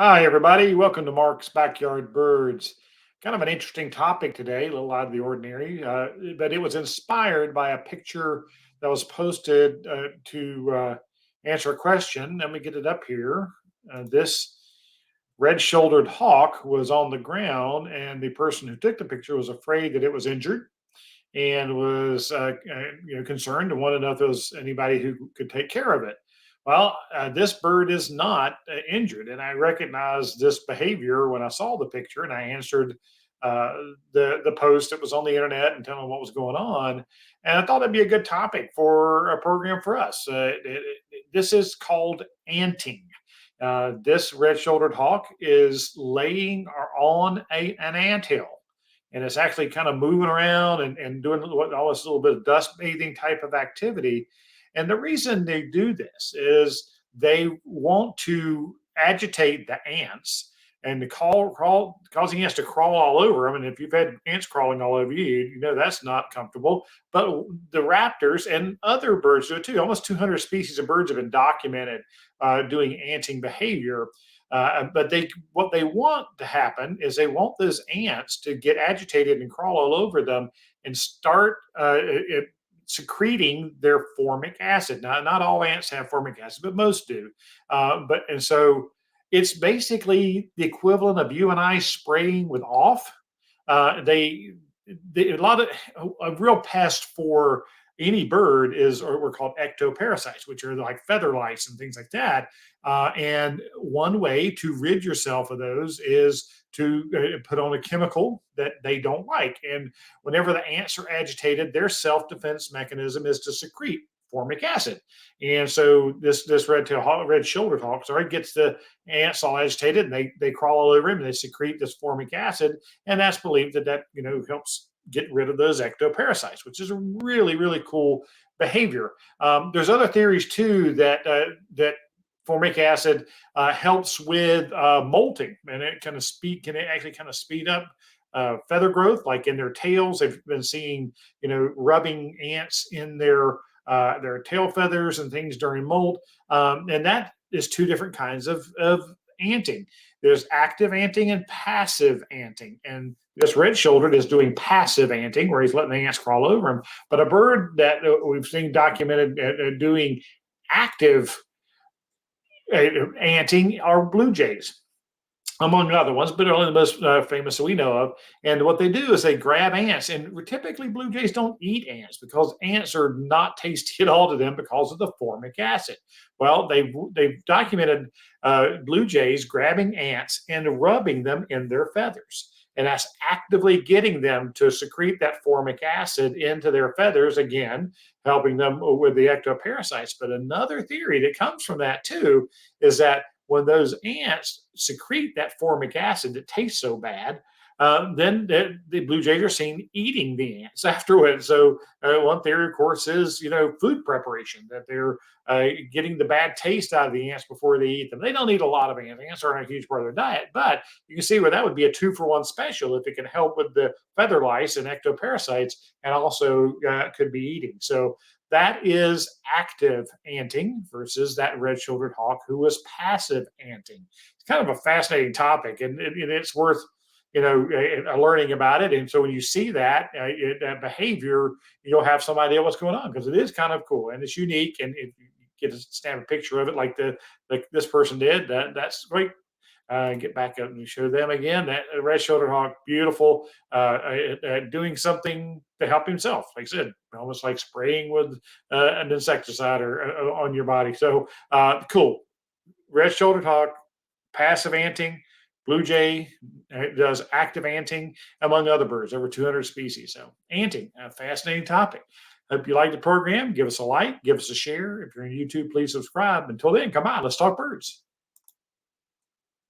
Hi, everybody. Welcome to Mark's Backyard Birds. Kind of an interesting topic today, a little out of the ordinary, but it was inspired by a picture that was posted to answer a question. Let me get it up here. This red shouldered hawk was on the ground, and the person who took the picture was afraid that it was injured and was concerned and wanted to know if there was anybody who could take care of it. Well, this bird is not injured, and I recognized this behavior when I saw the picture, and I answered uh, the post that was on the internet and telling them what was going on. And I thought it'd be a good topic for a program for us. This is called anting. This red-shouldered hawk is laying on an anthill, and it's actually kind of moving around and doing all this little bit of dust bathing type of activity. And the reason they do this is they want to agitate the ants and to causing ants to crawl all over them. And if you've had ants crawling all over you, you know that's not comfortable. But the raptors and other birds do it too. Almost 200 species of birds have been documented doing anting behavior. But what they want to happen is they want those ants to get agitated and crawl all over them and start secreting their formic acid. Now, not all ants have formic acid, but most do. So it's basically the equivalent of you and I spraying with off. A lot of a real pest for any bird is, or we're called ectoparasites, which are like feather lice and things like that. And one way to rid yourself of those is to put on a chemical that they don't like. And whenever the ants are agitated, their self-defense mechanism is to secrete formic acid. And so this red-shouldered hawk, sorry, gets the ants all agitated, and they crawl all over him, and they secrete this formic acid, and that's believed that helps get rid of those ectoparasites, which is a really cool behavior. There's other theories too that formic acid helps with molting, and it can it actually kind of speed up feather growth, like in their tails. They've been seeing rubbing ants in their tail feathers and things during molt, and that is two different kinds of anting. There's active anting and passive anting, and this red-shouldered is doing passive anting, where he's letting the ants crawl over him. But a bird that we've seen documented doing active anting are blue jays, among other ones, but only the most famous that we know of. And what they do is they grab ants, and typically blue jays don't eat ants because ants are not tasty at all to them because of the formic acid. Well, they've documented blue jays grabbing ants and rubbing them in their feathers. And that's actively getting them to secrete that formic acid into their feathers, again, helping them with the ectoparasites. But another theory that comes from that too is that when those ants secrete that formic acid that tastes so bad, then the blue jays are seen eating the ants afterwards. So one theory, of course, is food preparation, that they're getting the bad taste out of the ants before they eat them. They don't eat a lot of ants. Ants aren't a huge part of their diet, but you can see where that would be a 2-for-1 special if it can help with the feather lice and ectoparasites, and also could be eating. So that is active anting versus that red-shouldered hawk who was passive anting. It's kind of a fascinating topic, and it's worth learning about it. And so when you see that behavior, you'll have some idea what's going on, because it is kind of cool and it's unique. And if you get to snap a picture of it like this person did, that's great. Get back up and show them again. That red-shouldered hawk, beautiful, doing something to help himself. Like I said, almost like spraying with an insecticide or on your body. So cool. Red-shouldered hawk, passive anting. Blue jay does active anting, among other birds, over 200 species. So anting, a fascinating topic. Hope you like the program. Give us a like, give us a share. If you're on YouTube, please subscribe. Until then, come on, let's talk birds.